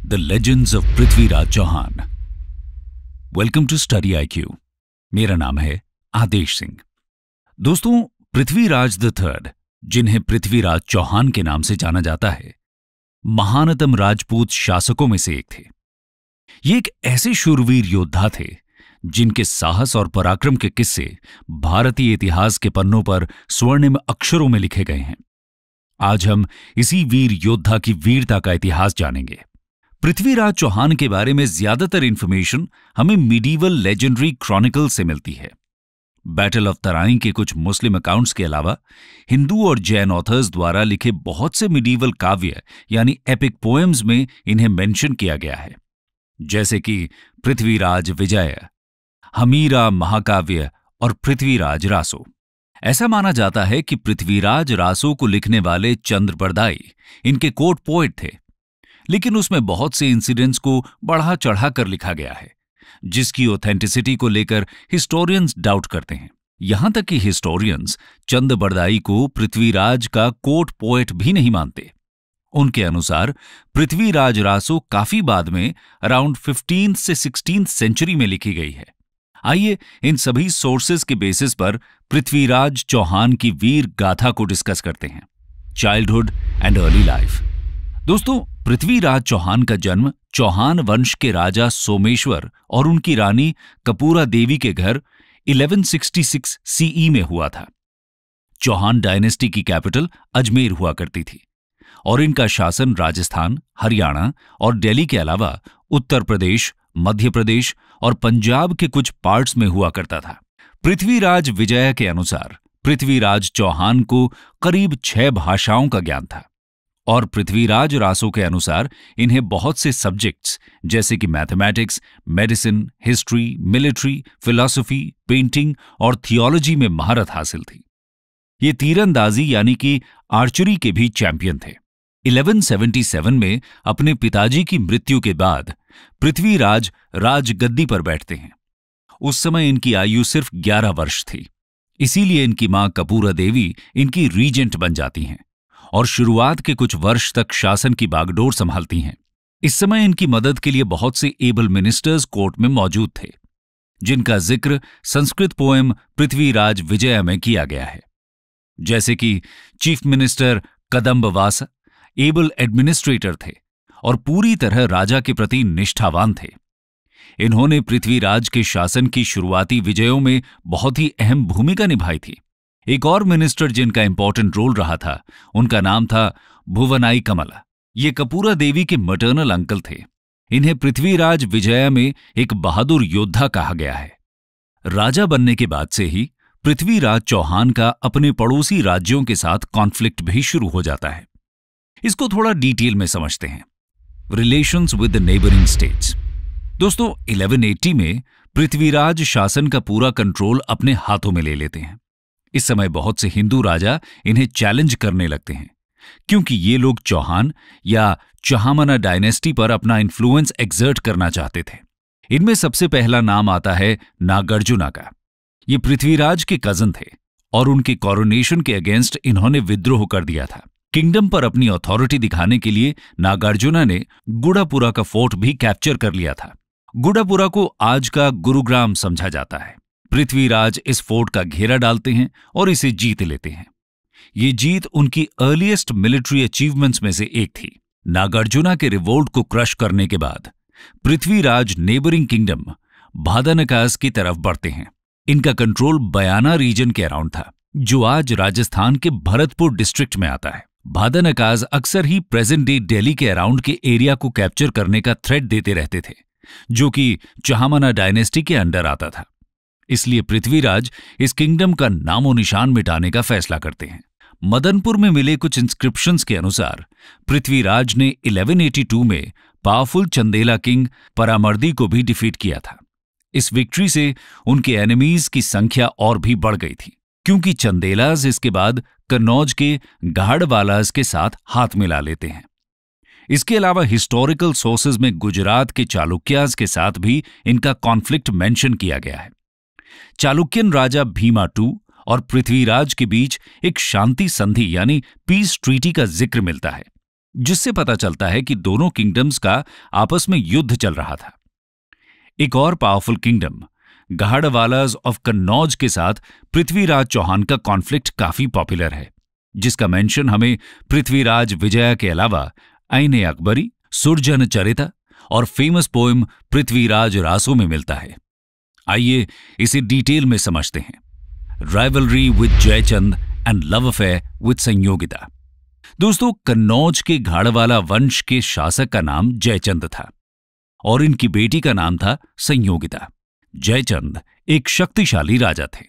The legends of Prithviraj Chauhan. Welcome to study IQ। मेरा नाम है आदेश सिंह। दोस्तों, पृथ्वीराज द थर्ड, जिन्हें पृथ्वीराज चौहान के नाम से जाना जाता है, महानतम राजपूत शासकों में से एक थे। ये एक ऐसे शूरवीर योद्धा थे जिनके साहस और पराक्रम के किस्से भारतीय इतिहास के पन्नों पर स्वर्णिम अक्षरों में लिखे गए हैं। आज हम इसी वीर योद्धा की वीरता का इतिहास जानेंगे। पृथ्वीराज चौहान के बारे में ज्यादातर इंफॉर्मेशन हमें मिडीवल लेजेंडरी क्रॉनिकल से मिलती है। बैटल ऑफ तराइन के कुछ मुस्लिम अकाउंट्स के अलावा हिंदू और जैन ऑथर्स द्वारा लिखे बहुत से मिडीवल काव्य यानी एपिक पोएम्स में इन्हें मेंशन किया गया है, जैसे कि पृथ्वीराज विजय, हमीरा महाकाव्य और पृथ्वीराज रासो। ऐसा माना जाता है कि पृथ्वीराज रासो को लिखने वाले चंद्र बरदाई इनके कोर्ट पोएट थे, लेकिन उसमें बहुत से इंसिडेंट्स को बढ़ा चढ़ा कर लिखा गया है, जिसकी ऑथेंटिसिटी को लेकर हिस्टोरियंस डाउट करते हैं। यहां तक कि हिस्टोरियंस चंद्र बरदाई को पृथ्वीराज का कोर्ट पोएट भी नहीं मानते। उनके अनुसार पृथ्वीराज रासो काफी बाद में अराउंड 15th से 16th सेंचुरी में लिखी गई है। आइए इन सभी सोर्सेस के बेसिस पर पृथ्वीराज चौहान की वीर गाथा को डिस्कस करते हैं। Childhood and early life. दोस्तों, पृथ्वीराज चौहान का जन्म चौहान वंश के राजा सोमेश्वर और उनकी रानी कपूरा देवी के घर 1166 CE में हुआ था। चौहान डायनेस्टी की कैपिटल अजमेर हुआ करती थी और इनका शासन राजस्थान, हरियाणा और दिल्ली के अलावा उत्तर प्रदेश, मध्य प्रदेश और पंजाब के कुछ पार्ट्स में हुआ करता था। पृथ्वीराज विजय के अनुसार पृथ्वीराज चौहान को करीब 6 भाषाओं का ज्ञान था और पृथ्वीराज रासो के अनुसार इन्हें बहुत से सब्जेक्ट्स जैसे कि mathematics, medicine, history, military, philosophy, painting और थियोलॉजी में महारत हासिल थी। ये तीरंदाजी यानी कि आर्चरी के भी चैंपियन थे। 1177 में अपने पिताजी की मृत्यु के बाद पृथ्वीराज राजगद्दी पर बैठते हैं। उस समय इनकी आयु सिर्फ 11 वर्ष थी, इसीलिए इनकी मां कपूरा देवी इनकी रीजेंट बन जाती हैं और शुरुआत के कुछ वर्ष तक शासन की बागडोर संभालती हैं। इस समय इनकी मदद के लिए बहुत से एबल मिनिस्टर्स कोर्ट में मौजूद थे, जिनका जिक्र संस्कृत पोएम पृथ्वीराज विजय में किया गया है, जैसे कि चीफ मिनिस्टर कदंबवास एबल एडमिनिस्ट्रेटर थे और पूरी तरह राजा के प्रति निष्ठावान थे। इन्होंने पृथ्वीराज के शासन की शुरुआती विजयों में बहुत ही अहम भूमिका निभाई थी। एक और मिनिस्टर जिनका इंपॉर्टेंट रोल रहा था, उनका नाम था भुवनाई कमला। ये कपूरा देवी के मटर्नल अंकल थे। इन्हें पृथ्वीराज विजय में एक बहादुर योद्धा कहा गया है। राजा बनने के बाद से ही पृथ्वीराज चौहान का अपने पड़ोसी राज्यों के साथ कॉन्फ्लिक्ट भी शुरू हो जाता है। इसको थोड़ा डिटेल में समझते हैं। Relations with the neighbouring states. दोस्तों, 1180 में पृथ्वीराज शासन का पूरा कंट्रोल अपने हाथों में ले लेते हैं। इस समय बहुत से हिंदू राजा इन्हें चैलेंज करने लगते हैं, क्योंकि ये लोग चौहान या चहामना डायनेस्टी पर अपना इन्फ्लुएंस एक्सर्ट करना चाहते थे। इनमें सबसे पहला नाम आता है नागार्जुना का। ये पृथ्वीराज के कजन थे और उनके कोरोनेशन के अगेंस्ट इन्होंने विद्रोह कर दिया था। किंगडम पर अपनी अथॉरिटी दिखाने के लिए नागार्जुना ने गुड़ापुरा का फोर्ट भी कैप्चर कर लिया था। गुड़ापुरा को आज का गुरुग्राम समझा जाता है। पृथ्वीराज इस फोर्ट का घेरा डालते हैं और इसे जीत लेते हैं। ये जीत उनकी अर्लीस्ट मिलिट्री अचीवमेंट्स में से एक थी। नागार्जुना के रिवोल्ट को क्रश करने के बाद पृथ्वीराज नेबरिंग किंगडम भादानकास की तरफ बढ़ते हैं। इनका कंट्रोल बयाना रीजन के अराउंड था, जो आज राजस्थान के भरतपुर डिस्ट्रिक्ट में आता है। भादानकास अक्सर ही प्रेजेंट डे दिल्ली के अराउंड के एरिया को कैप्चर करने का थ्रेट देते रहते थे, जो कि चहामना डायनेस्टी के अंडर आता था। इसलिए पृथ्वीराज इस किंगडम का नामो निशान मिटाने का फैसला करते हैं। मदनपुर में मिले कुछ इंस्क्रिप्शंस के अनुसार पृथ्वीराज ने 1182 में पावरफुल चंदेला किंग परामर्दी को भी डिफीट किया था। इस विक्ट्री से उनके एनिमीज की संख्या और भी बढ़ गई थी, क्योंकि चंदेलाज इसके बाद कन्नौज के गाहड़वालाज के साथ हाथ मिला लेते हैं। इसके अलावा हिस्टोरिकल सोर्सेज में गुजरात के चालुक्याज के साथ भी इनका कॉन्फ्लिक्ट मेंशन किया गया है। चालुक्यन राजा भीमा II और पृथ्वीराज के बीच एक शांति संधि यानी पीस ट्रीटी का जिक्र मिलता है, जिससे पता चलता है कि दोनों किंगडम्स का आपस में युद्ध चल रहा था। एक और पावरफुल किंगडम गहाड़वालाज ऑफ कन्नौज के साथ पृथ्वीराज चौहान का कॉन्फ्लिक्ट काफी पॉपुलर है, जिसका मेंशन हमें पृथ्वीराज विजया के अलावा ऐन अकबरी, सुरजन चरिता और फेमस पोएम पृथ्वीराज रासो में मिलता है। आइए इसे डिटेल में समझते हैं। Rivalry with Jaichand and love affair with Sanyogita. दोस्तों, कन्नौज के घाड़वाला वंश के शासक का नाम जयचंद था और इनकी बेटी का नाम था संयोगिता। जयचंद एक शक्तिशाली राजा थे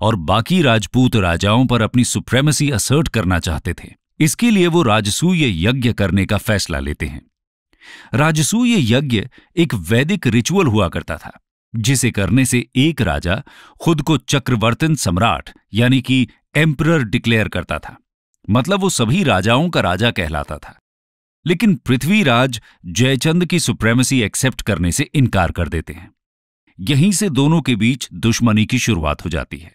और बाकी राजपूत राजाओं पर अपनी सुप्रेमेसी असर्ट करना चाहते थे। इसके लिए वो राजसूय यज्ञ करने का फैसला लेते हैं। राजसूय यज्ञ एक वैदिक रिचुअल हुआ करता था, जिसे करने से एक राजा खुद को चक्रवर्तन सम्राट यानी कि एम्परर डिक्लेयर करता था, मतलब वो सभी राजाओं का राजा कहलाता था। लेकिन पृथ्वीराज जयचंद की सुप्रेमेसी एक्सेप्ट करने से इनकार कर देते हैं। यहीं से दोनों के बीच दुश्मनी की शुरुआत हो जाती है।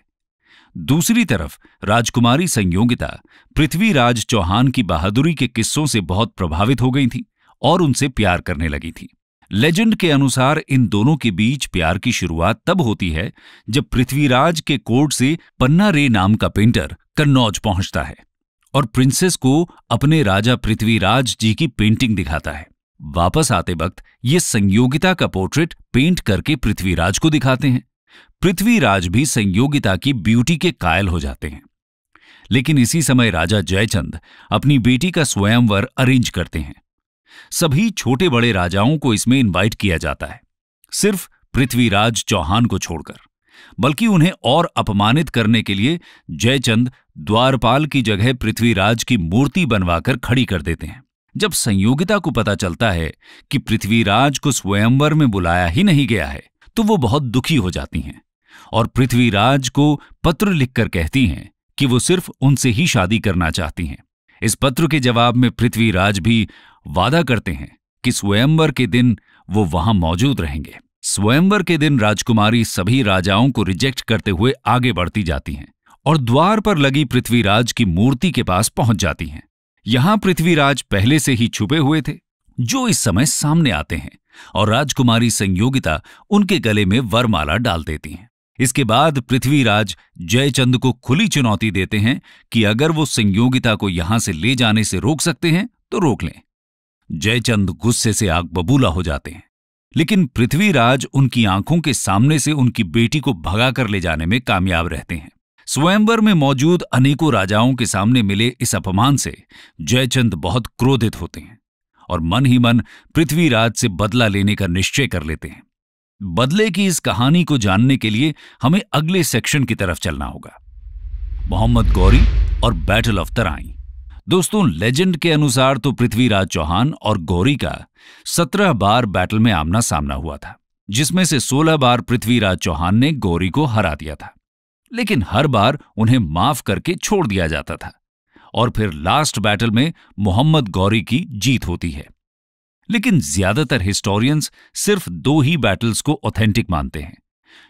दूसरी तरफ राजकुमारी संयोगिता पृथ्वीराज चौहान की बहादुरी के किस्सों से बहुत प्रभावित हो गई थी और उनसे प्यार करने लगी थी। लेजेंड के अनुसार इन दोनों के बीच प्यार की शुरुआत तब होती है जब पृथ्वीराज के कोर्ट से पन्ना रे नाम का पेंटर कन्नौज पहुंचता है और प्रिंसेस को अपने राजा पृथ्वीराज जी की पेंटिंग दिखाता है। वापस आते वक्त ये संयोगिता का पोर्ट्रेट पेंट करके पृथ्वीराज को दिखाते हैं। पृथ्वीराज भी संयोगिता की ब्यूटी के कायल हो जाते हैं। लेकिन इसी समय राजा जयचंद अपनी बेटी का स्वयंवर अरेंज करते हैं। सभी छोटे बड़े राजाओं को इसमें इनवाइट किया जाता है, सिर्फ पृथ्वीराज चौहान को छोड़कर। बल्कि उन्हें और अपमानित करने के लिए जयचंद द्वारपाल की जगह पृथ्वीराज की मूर्ति बनवाकर खड़ी कर देते हैं। जब संयोगिता को पता चलता है कि पृथ्वीराज को स्वयंवर में बुलाया ही नहीं गया है, तो वो बहुत दुखी हो जाती हैं और पृथ्वीराज को पत्र लिखकर कहती हैं कि वो सिर्फ उनसे ही शादी करना चाहती हैं। इस पत्र के जवाब में पृथ्वीराज भी वादा करते हैं कि स्वयंवर के दिन वो वहां मौजूद रहेंगे। स्वयंवर के दिन राजकुमारी सभी राजाओं को रिजेक्ट करते हुए आगे बढ़ती जाती हैं और द्वार पर लगी पृथ्वीराज की मूर्ति के पास पहुंच जाती हैं। यहां पृथ्वीराज पहले से ही छुपे हुए थे, जो इस समय सामने आते हैं और राजकुमारी संयोगिता उनके गले में वरमाला डाल देती हैं। इसके बाद पृथ्वीराज जयचंद को खुली चुनौती देते हैं कि अगर वो संयोगिता को यहां से ले जाने से रोक सकते हैं तो रोक लें। जयचंद गुस्से से आग बबूला हो जाते हैं, लेकिन पृथ्वीराज उनकी आंखों के सामने से उनकी बेटी को भगा कर ले जाने में कामयाब रहते हैं। स्वयंवर में मौजूद अनेकों राजाओं के सामने मिले इस अपमान से जयचंद बहुत क्रोधित होते हैं और मन ही मन पृथ्वीराज से बदला लेने का निश्चय कर लेते हैं। बदले की इस कहानी को जानने के लिए हमें अगले सेक्शन की तरफ चलना होगा। मोहम्मद गौरी और बैटल ऑफ तराई। दोस्तों, लेजेंड के अनुसार तो पृथ्वीराज चौहान और गौरी का 17 बार बैटल में आमना सामना हुआ था, जिसमें से 16 बार पृथ्वीराज चौहान ने गौरी को हरा दिया था। लेकिन हर बार उन्हें माफ करके छोड़ दिया जाता था और फिर लास्ट बैटल में मोहम्मद गौरी की जीत होती है। लेकिन ज्यादातर हिस्टोरियंस सिर्फ 2 ही बैटल्स को ऑथेंटिक मानते हैं,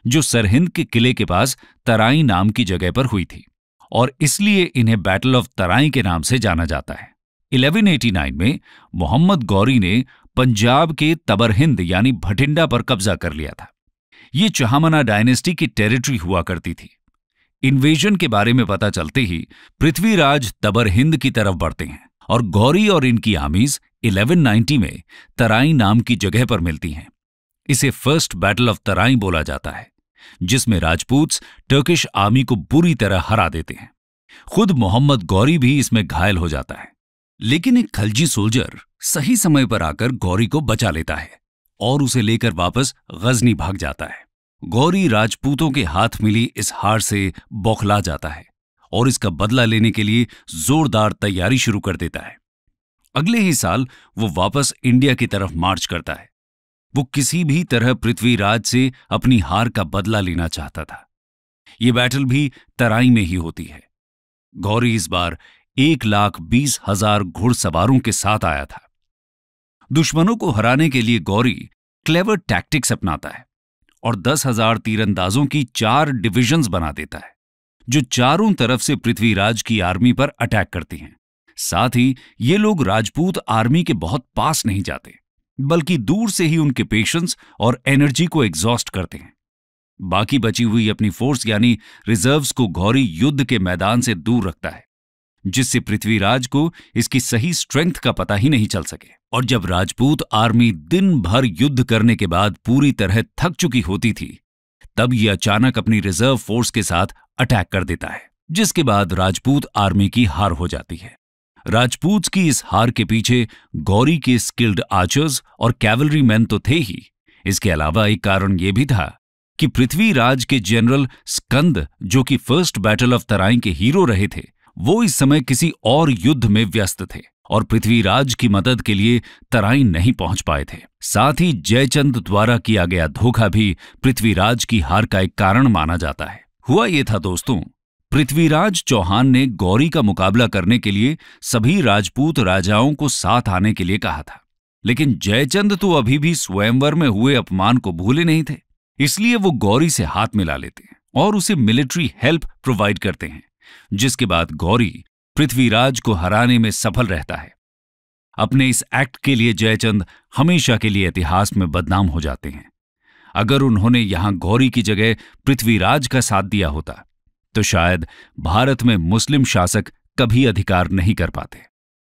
जो सरहिंद के किले के पास तराई नाम की जगह पर हुई थी और इसलिए इन्हें बैटल ऑफ तराई के नाम से जाना जाता है। 1189 में मोहम्मद गौरी ने पंजाब के तबरहिंद यानी भटिंडा पर कब्जा कर लिया था। ये चहामना डायनेस्टी की टेरिटरी हुआ करती थी। इन्वेजन के बारे में पता चलते ही पृथ्वीराज तबरहिंद की तरफ बढ़ते हैं और गौरी और इनकी आर्मीज 1190 में तराई नाम की जगह पर मिलती हैं। इसे फर्स्ट बैटल ऑफ तराई बोला जाता है, जिसमें राजपूत्स टर्किश आर्मी को बुरी तरह हरा देते हैं। खुद मोहम्मद गौरी भी इसमें घायल हो जाता है, लेकिन एक खलजी सोल्जर सही समय पर आकर गौरी को बचा लेता है और उसे लेकर वापस गजनी भाग जाता है। गौरी राजपूतों के हाथ मिली इस हार से बौखला जाता है और इसका बदला लेने के लिए जोरदार तैयारी शुरू कर देता है। अगले ही साल वो वापस इंडिया की तरफ मार्च करता है। वो किसी भी तरह पृथ्वीराज से अपनी हार का बदला लेना चाहता था। ये बैटल भी तराई में ही होती है। गौरी इस बार 1,20,000 घुड़सवारों के साथ आया था। दुश्मनों को हराने के लिए गौरी क्लेवर टैक्टिक्स अपनाता है और 10,000 तीरंदाजों की 4 डिविजन्स बना देता है, जो चारों तरफ से पृथ्वीराज की आर्मी पर अटैक करती हैं। साथ ही ये लोग राजपूत आर्मी के बहुत पास नहीं जाते, बल्कि दूर से ही उनके पेशेंस और एनर्जी को एग्जॉस्ट करते हैं। बाकी बची हुई अपनी फोर्स यानी रिजर्व्स को गौरी युद्ध के मैदान से दूर रखता है, जिससे पृथ्वीराज को इसकी सही स्ट्रेंथ का पता ही नहीं चल सके। और जब राजपूत आर्मी दिन भर युद्ध करने के बाद पूरी तरह थक चुकी होती थी, तब ये अचानक अपनी रिजर्व फोर्स के साथ अटैक कर देता है, जिसके बाद राजपूत आर्मी की हार हो जाती है। राजपूत की इस हार के पीछे गौरी के स्किल्ड आर्चर्स और कैवलरी मैन तो थे ही, इसके अलावा एक कारण यह भी था कि पृथ्वीराज के जनरल स्कंद, जो कि फर्स्ट बैटल ऑफ तराइन के हीरो रहे थे, वो इस समय किसी और युद्ध में व्यस्त थे और पृथ्वीराज की मदद के लिए तराइन नहीं पहुंच पाए थे। साथ ही जयचंद द्वारा किया गया धोखा भी पृथ्वीराज की हार का एक कारण माना जाता है। हुआ ये था दोस्तों, पृथ्वीराज चौहान ने गौरी का मुकाबला करने के लिए सभी राजपूत राजाओं को साथ आने के लिए कहा था, लेकिन जयचंद तो अभी भी स्वयंवर में हुए अपमान को भूले नहीं थे। इसलिए वो गौरी से हाथ मिला लेते हैं और उसे मिलिट्री हेल्प प्रोवाइड करते हैं, जिसके बाद गौरी पृथ्वीराज को हराने में सफल रहता है। अपने इस एक्ट के लिए जयचंद हमेशा के लिए इतिहास में बदनाम हो जाते हैं। अगर उन्होंने यहां गौरी की जगह पृथ्वीराज का साथ दिया होता तो शायद भारत में मुस्लिम शासक कभी अधिकार नहीं कर पाते,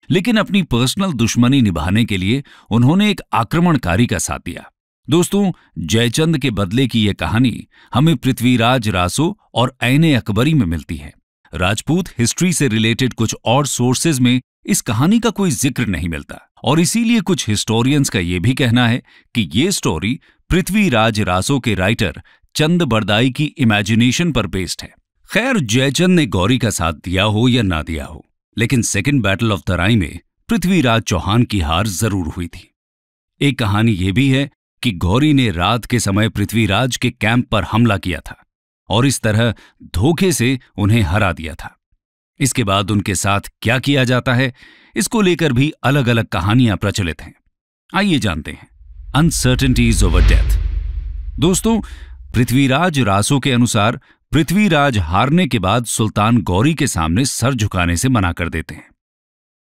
लेकिन अपनी पर्सनल दुश्मनी निभाने के लिए उन्होंने एक आक्रमणकारी का साथ दिया। दोस्तों, जयचंद के बदले की यह कहानी हमें पृथ्वीराज रासो और ऐने अकबरी में मिलती है। राजपूत हिस्ट्री से रिलेटेड कुछ और सोर्सेज में इस कहानी का कोई जिक्र नहीं मिलता और इसीलिए कुछ हिस्टोरियंस का यह भी कहना है कि ये स्टोरी पृथ्वीराज रासो के राइटर चंद बरदाई की इमेजिनेशन पर बेस्ड है। खैर, जयचंद ने गौरी का साथ दिया हो या ना दिया हो, लेकिन सेकेंड बैटल ऑफ तराइन में पृथ्वीराज चौहान की हार जरूर हुई थी। एक कहानी यह भी है कि गौरी ने रात के समय पृथ्वीराज के कैंप पर हमला किया था और इस तरह धोखे से उन्हें हरा दिया था। इसके बाद उनके साथ क्या किया जाता है, इसको लेकर भी अलग अलग कहानियां प्रचलित हैं। आइए जानते हैं। Uncertainties over death. दोस्तों, पृथ्वीराज रासो के अनुसार पृथ्वीराज हारने के बाद सुल्तान गौरी के सामने सर झुकाने से मना कर देते हैं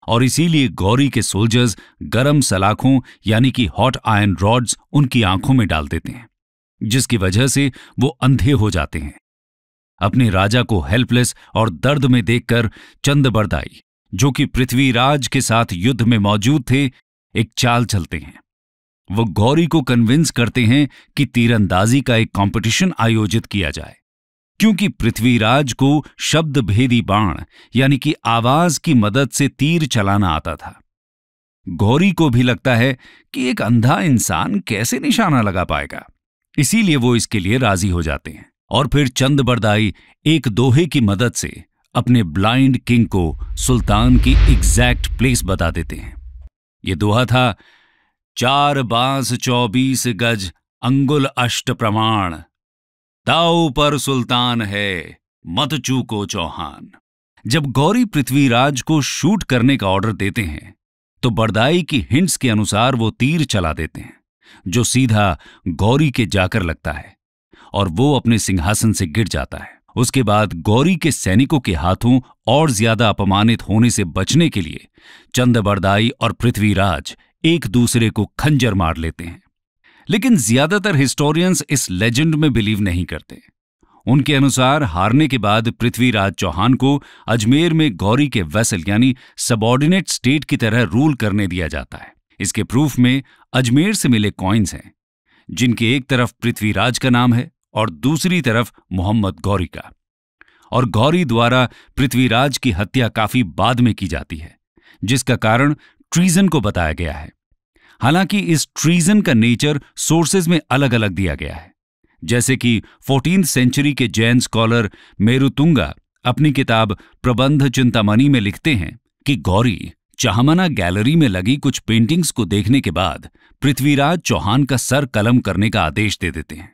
और इसीलिए गौरी के सोल्जर्स गरम सलाखों यानी कि हॉट आयरन रॉड्स उनकी आंखों में डाल देते हैं, जिसकी वजह से वो अंधे हो जाते हैं। अपने राजा को हेल्पलेस और दर्द में देखकर चंद बरदाई, जो कि पृथ्वीराज के साथ युद्ध में मौजूद थे, एक चाल चलते हैं। वो गौरी को कन्विंस करते हैं कि तीरंदाजी का एक कंपटीशन आयोजित किया जाए, क्योंकि पृथ्वीराज को शब्द भेदी बाण यानी कि आवाज की मदद से तीर चलाना आता था। गौरी को भी लगता है कि एक अंधा इंसान कैसे निशाना लगा पाएगा, इसीलिए वो इसके लिए राजी हो जाते हैं और फिर चंद बरदाई एक दोहे की मदद से अपने ब्लाइंड किंग को सुल्तान की एग्जैक्ट प्लेस बता देते हैं। ये दोहा था, 4 बांस 24 गज अंगुल अष्ट प्रमाण, दाव पर सुल्तान है मत चूको चौहान। जब गौरी पृथ्वीराज को शूट करने का ऑर्डर देते हैं तो बरदाई की हिंट्स के अनुसार वो तीर चला देते हैं, जो सीधा गौरी के जाकर लगता है और वो अपने सिंहासन से गिर जाता है। उसके बाद गौरी के सैनिकों के हाथों और ज्यादा अपमानित होने से बचने के लिए चंद बरदाई और पृथ्वीराज एक दूसरे को खंजर मार लेते हैं। लेकिन ज्यादातर हिस्टोरियंस इस लेजेंड में बिलीव नहीं करते। उनके अनुसार हारने के बाद पृथ्वीराज चौहान को अजमेर में गौरी के वेसल यानी सबऑर्डिनेट स्टेट की तरह रूल करने दिया जाता है। इसके प्रूफ में अजमेर से मिले कॉइन्स हैं, जिनके एक तरफ पृथ्वीराज का नाम है और दूसरी तरफ मोहम्मद गौरी का। और गौरी द्वारा पृथ्वीराज की हत्या काफी बाद में की जाती है, जिसका कारण ट्रीजन को बताया गया है। हालांकि इस ट्रीजन का नेचर सोर्सेज में अलग अलग दिया गया है, जैसे कि 14th सेंचुरी के जैन स्कॉलर मेरुतुंगा अपनी किताब प्रबंध चिंतामणि में लिखते हैं कि गौरी चाहमना गैलरी में लगी कुछ पेंटिंग्स को देखने के बाद पृथ्वीराज चौहान का सर कलम करने का आदेश दे देते हैं,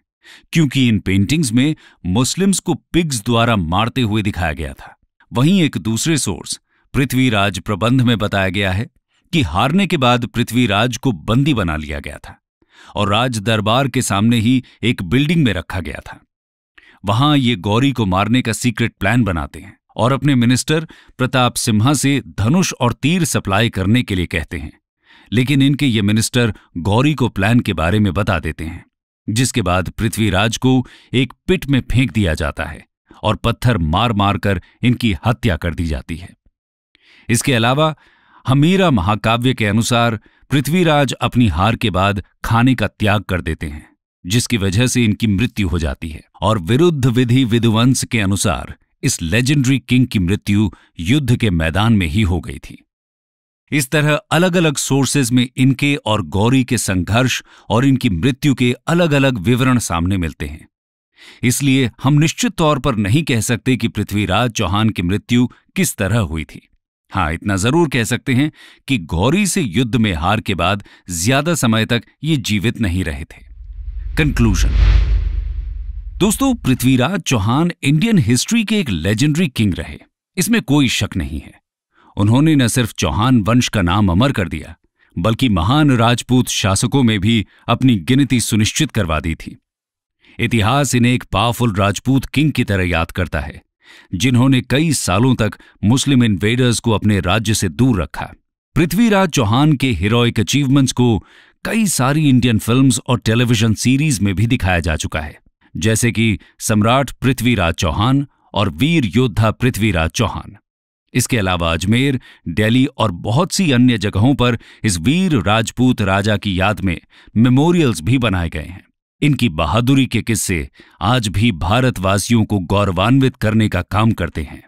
क्योंकि इन पेंटिंग्स में मुस्लिम्स को पिग्स द्वारा मारते हुए दिखाया गया था। वहीं एक दूसरे सोर्स पृथ्वीराज प्रबंध में बताया गया है कि हारने के बाद पृथ्वीराज को बंदी बना लिया गया था और राज दरबार के सामने ही एक बिल्डिंग में रखा गया था। वहां ये गौरी को मारने का सीक्रेट प्लान बनाते हैं और अपने मिनिस्टर प्रताप सिम्हा से धनुष और तीर सप्लाई करने के लिए कहते हैं। लेकिन इनके ये मिनिस्टर गौरी को प्लान के बारे में बता देते हैं, जिसके बाद पृथ्वीराज को एक पिट में फेंक दिया जाता है और पत्थर मार मार कर इनकी हत्या कर दी जाती है। इसके अलावा हमीरा महाकाव्य के अनुसार पृथ्वीराज अपनी हार के बाद खाने का त्याग कर देते हैं, जिसकी वजह से इनकी मृत्यु हो जाती है। और विरुद्ध विधि विधुवंश के अनुसार इस लेजेंडरी किंग की मृत्यु युद्ध के मैदान में ही हो गई थी। इस तरह अलग अलग सोर्सेज में इनके और गौरी के संघर्ष और इनकी मृत्यु के अलग अलग विवरण सामने मिलते हैं। इसलिए हम निश्चित तौर पर नहीं कह सकते कि पृथ्वीराज चौहान की मृत्यु किस तरह हुई थी। हाँ, इतना जरूर कह सकते हैं कि गौरी से युद्ध में हार के बाद ज्यादा समय तक ये जीवित नहीं रहे थे। कंक्लूजन। दोस्तों, पृथ्वीराज चौहान इंडियन हिस्ट्री के एक लेजेंडरी किंग रहे, इसमें कोई शक नहीं है। उन्होंने न सिर्फ चौहान वंश का नाम अमर कर दिया, बल्कि महान राजपूत शासकों में भी अपनी गिनती सुनिश्चित करवा दी थी। इतिहास इन्हें एक पावरफुल राजपूत किंग की तरह याद करता है, जिन्होंने कई सालों तक मुस्लिम इन्वेडर्स को अपने राज्य से दूर रखा। पृथ्वीराज चौहान के हीरोइक अचीवमेंट्स को कई सारी इंडियन फिल्म्स और टेलीविजन सीरीज में भी दिखाया जा चुका है, जैसे कि सम्राट पृथ्वीराज चौहान और वीर योद्धा पृथ्वीराज चौहान। इसके अलावा अजमेर, दिल्ली और बहुत सी अन्य जगहों पर इस वीर राजपूत राजा की याद में मेमोरियल्स भी बनाए गए हैं। इनकी बहादुरी के किस्से आज भी भारतवासियों को गौरवान्वित करने का काम करते हैं।